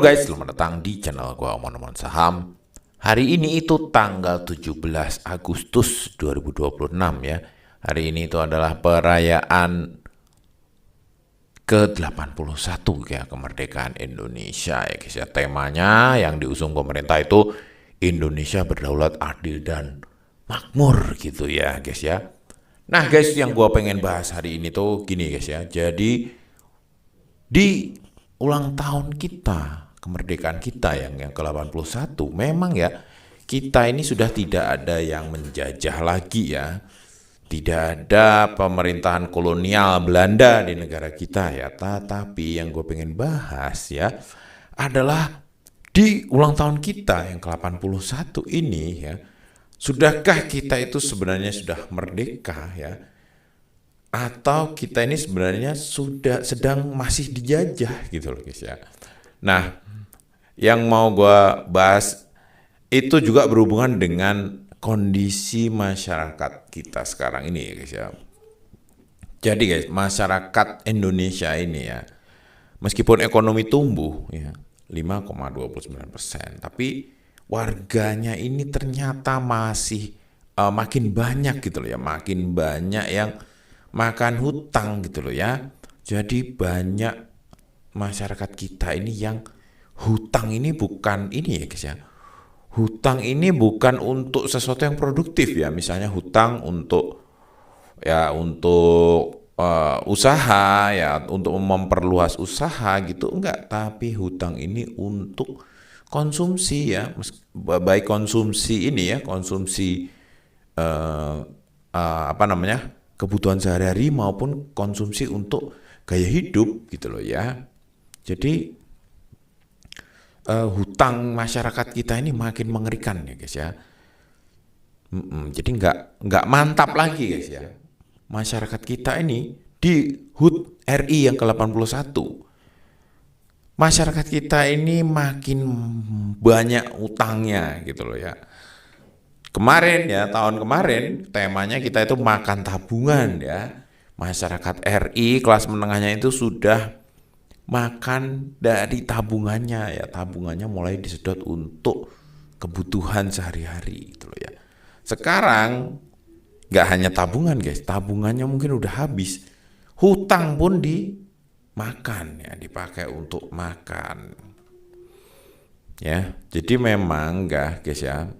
guys, selamat datang di channel gua Omon-Omon Saham. Hari ini itu tanggal 17 Agustus 2026 ya. Hari ini itu adalah perayaan ke-81 ya kemerdekaan Indonesia ya guys ya. Temanya yang diusung pemerintah itu Indonesia berdaulat, adil dan makmur gitu ya guys ya. Nah guys, yang gua pengen bahas hari ini tuh gini guys ya. Jadi di ulang tahun kita, kemerdekaan kita yang ke-81, memang ya kita ini sudah tidak ada yang menjajah lagi ya. Tidak ada pemerintahan kolonial Belanda di negara kita ya. Tetapi yang gue pengen bahas ya adalah di ulang tahun kita yang ke-81 ini ya. Sudahkah kita itu sebenarnya sudah merdeka ya? Atau kita ini sebenarnya sudah sedang masih dijajah gitu loh guys ya. Nah, yang mau gue bahas itu juga berhubungan dengan kondisi masyarakat kita sekarang ini ya guys ya. Jadi guys, masyarakat Indonesia ini ya, meskipun ekonomi tumbuh ya 5,29%, tapi warganya ini ternyata masih makin banyak gitu loh ya, makin banyak yang makan hutang gitu loh ya. Jadi banyak masyarakat kita ini yang hutang ini bukan ini ya guys ya. Hutang ini bukan untuk sesuatu yang produktif ya. Misalnya hutang untuk usaha ya, untuk memperluas usaha gitu enggak, tapi hutang ini untuk konsumsi ya. Baik konsumsi ini ya, konsumsi kebutuhan sehari-hari maupun konsumsi untuk gaya hidup gitu loh ya. Jadi hutang masyarakat kita ini makin mengerikan ya guys ya. Jadi nggak mantap lagi guys ya. Masyarakat kita ini di HUT RI yang ke-81, masyarakat kita ini makin banyak utangnya gitu loh ya. Kemarin ya, tahun kemarin temanya kita itu makan tabungan ya. Masyarakat RI kelas menengahnya itu sudah makan dari tabungannya ya. Tabungannya mulai disedot untuk kebutuhan sehari-hari gitu loh ya. Sekarang nggak hanya tabungan guys, tabungannya mungkin udah habis. Hutang pun dimakan ya, dipakai untuk makan. Ya, jadi memang enggak guys ya.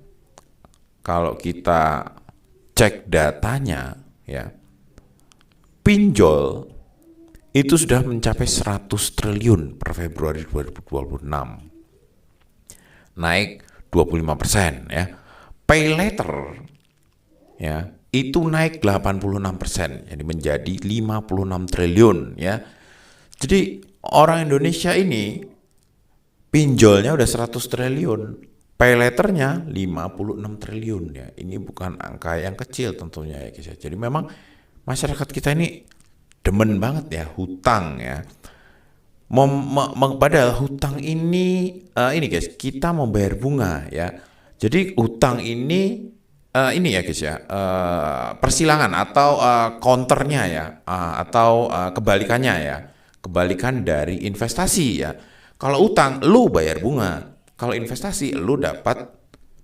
Kalau kita cek datanya ya, pinjol itu sudah mencapai 100 triliun per Februari 2026. Naik 25% ya. Pay later ya, itu naik 86%, jadi menjadi 56 triliun ya. Jadi orang Indonesia ini pinjolnya udah 100 triliun. Pay letternya 56 triliun ya. Ini bukan angka yang kecil tentunya ya guys ya. Jadi memang masyarakat kita ini demen banget ya hutang ya. Padahal hutang ini guys, kita membayar bunga ya. Jadi hutang ini ya guys ya, persilangan atau counternya ya, atau kebalikannya ya. Kebalikan dari investasi ya. Kalau utang lu bayar bunga. Kalau investasi lu dapat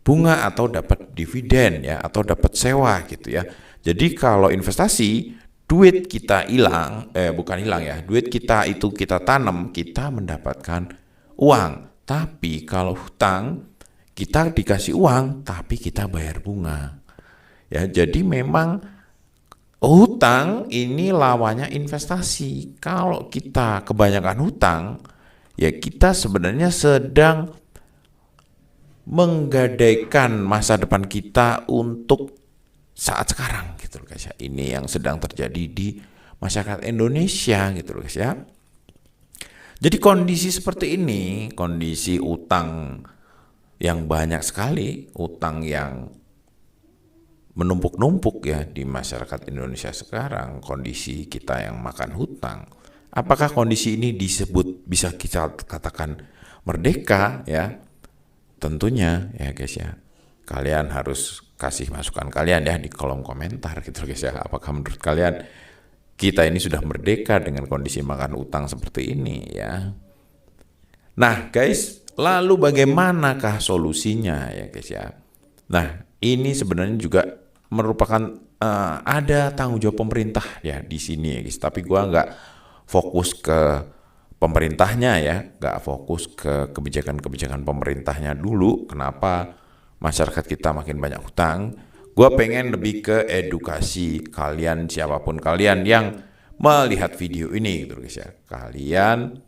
bunga atau dapat dividen ya, atau dapat sewa gitu ya. Jadi kalau investasi duit kita hilang, bukan hilang ya, duit kita itu kita tanam, kita mendapatkan uang. Tapi kalau hutang kita dikasih uang tapi kita bayar bunga. Ya, jadi memang hutang ini lawannya investasi. Kalau kita kebanyakan hutang, ya kita sebenarnya sedang menggadaikan masa depan kita untuk saat sekarang gitu loh guys ya. Ini yang sedang terjadi di masyarakat Indonesia gitu loh guys ya. Jadi kondisi seperti ini, kondisi utang yang banyak sekali, utang yang menumpuk-numpuk ya di masyarakat Indonesia sekarang, kondisi kita yang makan hutang. Apakah kondisi ini disebut, bisa kita katakan merdeka ya? Tentunya ya guys ya, kalian harus kasih masukan kalian ya di kolom komentar gitu guys ya. Apakah menurut kalian kita ini sudah merdeka dengan kondisi makan utang seperti ini ya? Nah guys, lalu bagaimanakah solusinya ya guys ya? Nah ini sebenarnya juga merupakan ada tanggung jawab pemerintah ya di sini ya guys. Tapi gua nggak fokus ke pemerintahnya ya, nggak fokus ke kebijakan-kebijakan pemerintahnya dulu. Kenapa masyarakat kita makin banyak hutang? Gua pengen lebih ke edukasi kalian, siapapun kalian yang melihat video ini gitu guys ya. Kalian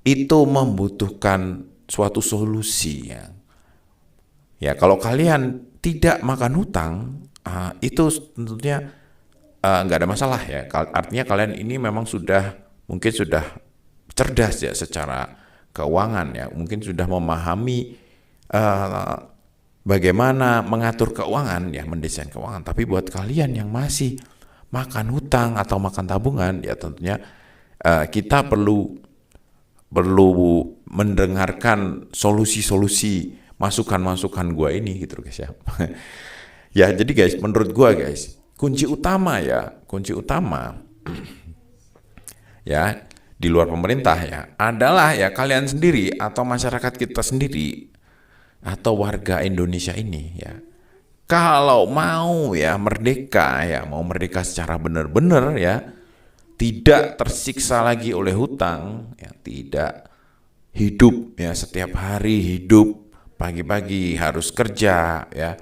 itu membutuhkan suatu solusi ya. Ya kalau kalian tidak makan hutang, itu tentunya nggak ada masalah ya. Artinya kalian ini memang mungkin sudah cerdas ya secara keuangan ya. Mungkin sudah memahami bagaimana mengatur keuangan ya, mendesain keuangan. Tapi buat kalian yang masih makan hutang atau makan tabungan ya tentunya kita perlu mendengarkan solusi-solusi masukan-masukan gua ini gitu guys ya. Ya jadi guys, menurut gua guys, kunci utama ya di luar pemerintah ya adalah ya kalian sendiri atau masyarakat kita sendiri atau warga Indonesia ini ya. Kalau mau ya mau merdeka secara benar-benar ya, tidak tersiksa lagi oleh hutang, ya, tidak hidup ya setiap hari hidup pagi-pagi harus kerja ya,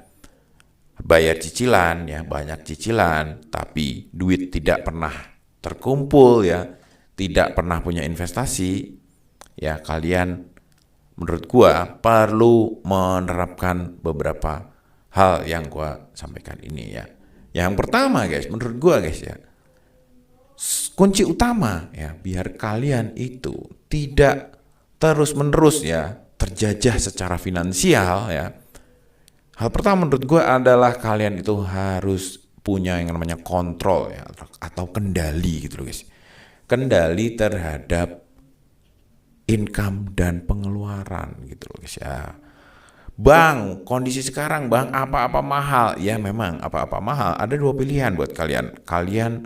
bayar cicilan ya, banyak cicilan, tapi duit tidak pernah terkumpul ya, tidak pernah punya investasi ya. Kalian menurut gua perlu menerapkan beberapa hal yang gua sampaikan ini ya. Yang pertama guys, menurut gua guys ya, kunci utama ya biar kalian itu tidak terus-menerus ya terjajah secara finansial ya. Hal pertama menurut gue adalah kalian itu harus punya yang namanya kontrol ya atau kendali gitu loh guys. Kendali terhadap income dan pengeluaran gitu loh guys ya. Bang, kondisi sekarang bang apa-apa mahal. Ya memang apa-apa mahal. Ada dua pilihan buat kalian. Kalian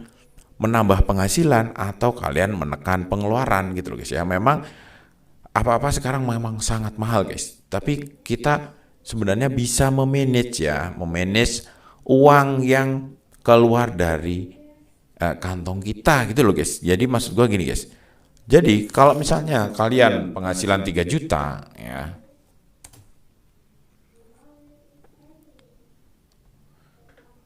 menambah penghasilan atau kalian menekan pengeluaran gitu loh guys ya. Memang apa-apa sekarang memang sangat mahal guys. Tapi kita sebenarnya bisa memanage uang yang keluar dari kantong kita gitu loh guys. Jadi maksud gue gini guys. Jadi kalau misalnya kalian penghasilan 3 juta ya,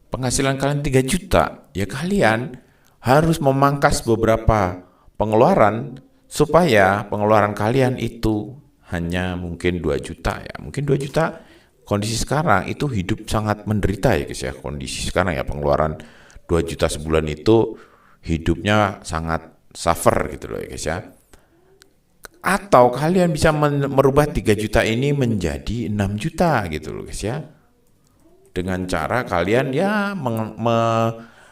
penghasilan kalian 3 juta ya, kalian harus memangkas beberapa pengeluaran supaya pengeluaran kalian itu hanya mungkin 2 juta ya. Mungkin 2 juta kondisi sekarang itu hidup sangat menderita ya guys ya. Kondisi sekarang ya pengeluaran 2 juta sebulan itu hidupnya sangat suffer gitu loh ya guys ya. Atau kalian bisa merubah 3 juta ini menjadi 6 juta gitu loh guys ya. Dengan cara kalian ya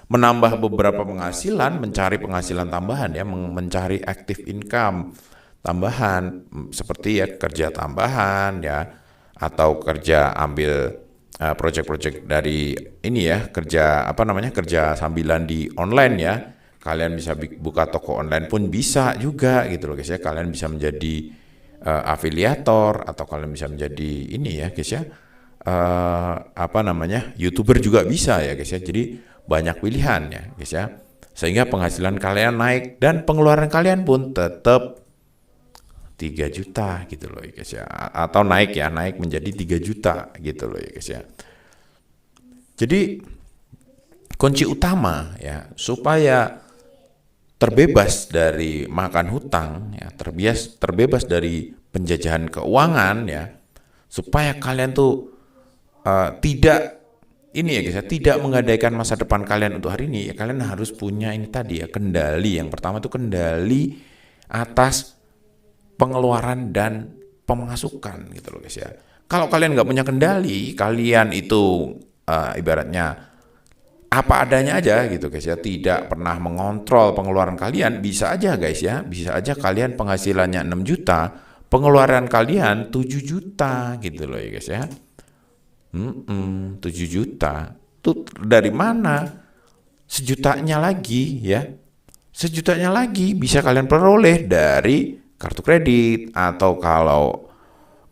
menambah beberapa penghasilan, mencari penghasilan tambahan ya, mencari active income tambahan seperti ya kerja tambahan ya, atau kerja ambil project-project dari ini ya, kerja kerja sambilan di online ya. Kalian bisa buka toko online pun bisa juga gitu loh guys ya. Kalian bisa menjadi afiliator atau kalian bisa menjadi ini ya guys ya, YouTuber juga bisa ya guys ya. Jadi banyak pilihan ya guys ya, sehingga penghasilan kalian naik dan pengeluaran kalian pun tetap 3 juta gitu loh ya guys ya, atau naik menjadi 3 juta gitu loh ya guys ya. Jadi kunci utama ya supaya terbebas dari makan hutang ya, terbebas dari penjajahan keuangan ya, supaya kalian tuh tidak ini ya guys ya, tidak menggadaikan masa depan kalian untuk hari ini ya, kalian harus punya ini tadi ya, kendali. Yang pertama itu kendali atas pengeluaran dan pemasukan gitu loh guys ya. Kalau kalian nggak punya kendali, kalian itu ibaratnya apa adanya aja gitu guys ya, tidak pernah mengontrol pengeluaran kalian, bisa aja guys ya, bisa aja kalian penghasilannya 6 juta, pengeluaran kalian 7 juta gitu loh ya guys ya. 7 juta tuh dari mana? Sejutanya lagi ya, sejutanya lagi bisa kalian peroleh dari kartu kredit, atau kalau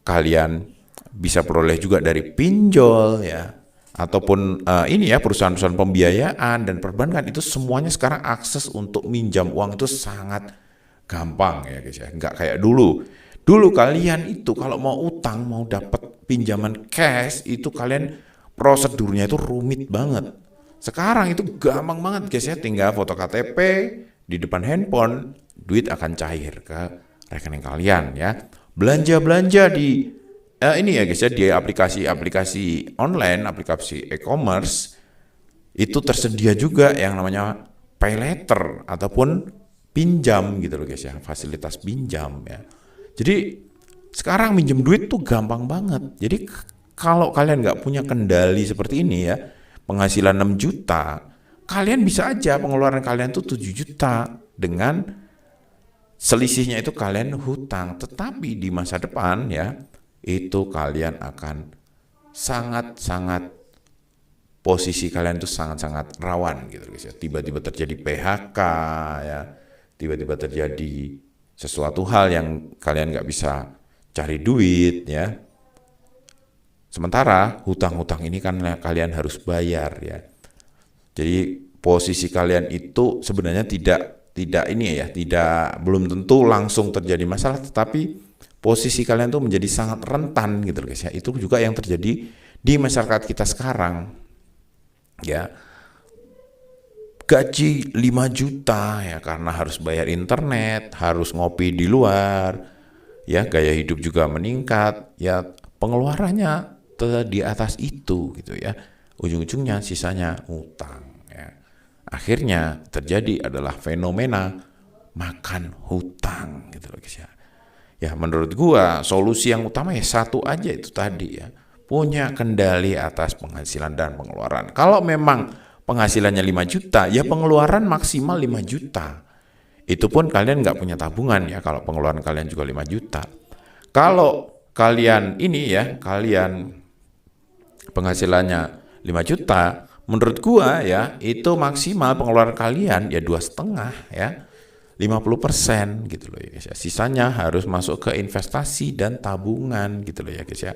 kalian bisa peroleh juga dari pinjol ya, ataupun ini ya perusahaan-perusahaan pembiayaan dan perbankan, itu semuanya sekarang akses untuk minjam uang itu sangat gampang ya guys ya, nggak kayak dulu. Dulu kalian itu kalau mau utang, mau dapat pinjaman cash itu kalian prosedurnya itu rumit banget. Sekarang itu gampang banget guys ya, tinggal foto KTP di depan handphone, duit akan cair ke rekening kalian ya. Belanja-belanja di ini ya guys ya, di aplikasi-aplikasi online, aplikasi e-commerce itu tersedia juga yang namanya pay later ataupun pinjam gitu loh guys ya, fasilitas pinjam ya. Jadi sekarang minjem duit tuh gampang banget. Jadi kalau kalian nggak punya kendali seperti ini ya, penghasilan 6 juta, kalian bisa aja pengeluaran kalian tuh 7 juta dengan selisihnya itu kalian hutang. Tetapi di masa depan ya, itu kalian akan sangat-sangat, posisi kalian tuh sangat-sangat rawan gitu guys ya. Tiba-tiba terjadi PHK ya, tiba-tiba terjadi sesuatu hal yang kalian nggak bisa cari duit ya. Sementara hutang-hutang ini kan kalian harus bayar ya. Jadi posisi kalian itu sebenarnya tidak ini ya, belum tentu langsung terjadi masalah, tetapi posisi kalian tuh menjadi sangat rentan gitu guys ya. Itu juga yang terjadi di masyarakat kita sekarang ya. Gaji 5 juta ya karena harus bayar internet, harus ngopi di luar, ya gaya hidup juga meningkat, ya pengeluarannya di atas itu gitu ya. Ujung-ujungnya sisanya utang ya. Akhirnya terjadi adalah fenomena makan hutang gitu loh guys ya. Ya menurut gua solusi yang utama ya satu aja, itu tadi ya. Punya kendali atas penghasilan dan pengeluaran. Kalau memang penghasilannya 5 juta, ya pengeluaran maksimal 5 juta. Itu pun kalian nggak punya tabungan ya, kalau pengeluaran kalian juga 5 juta. Kalau kalian ini ya, kalian penghasilannya 5 juta, menurut gua ya, itu maksimal pengeluaran kalian ya 2,5 ya, 50% gitu loh ya guys ya. Sisanya harus masuk ke investasi dan tabungan gitu loh ya guys ya.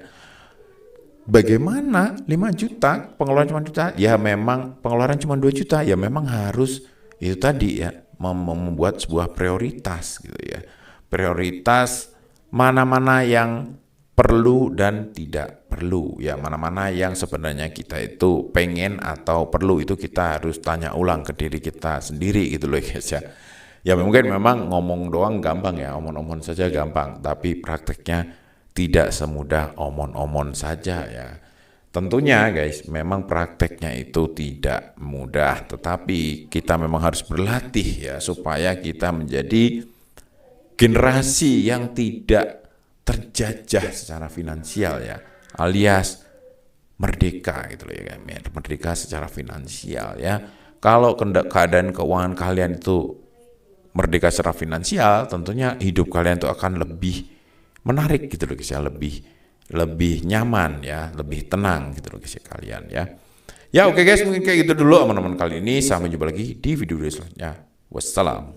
Bagaimana 5 juta, pengeluaran cuma 2 juta, ya memang pengeluaran cuma 2 juta, ya memang harus itu tadi ya, membuat sebuah prioritas gitu ya. Prioritas mana-mana yang perlu dan tidak perlu ya, mana-mana yang sebenarnya kita itu pengen atau perlu, itu kita harus tanya ulang ke diri kita sendiri gitu loh guys ya. Ya mungkin memang ngomong doang gampang ya, omong-omong saja gampang, tapi prakteknya tidak semudah omon-omon saja ya. Tentunya guys, memang prakteknya itu tidak mudah, tetapi kita memang harus berlatih ya, supaya kita menjadi generasi yang tidak terjajah secara finansial ya, alias merdeka gitu loh ya, merdeka secara finansial ya. Kalau keadaan keuangan kalian itu merdeka secara finansial, tentunya hidup kalian itu akan lebih menarik gitu loh guys ya, lebih nyaman ya, lebih tenang gitu loh guys ya kalian ya. Ya oke guys, mungkin kayak gitu dulu teman-teman kali ini. Sampai jumpa lagi di video selanjutnya. Wassalam.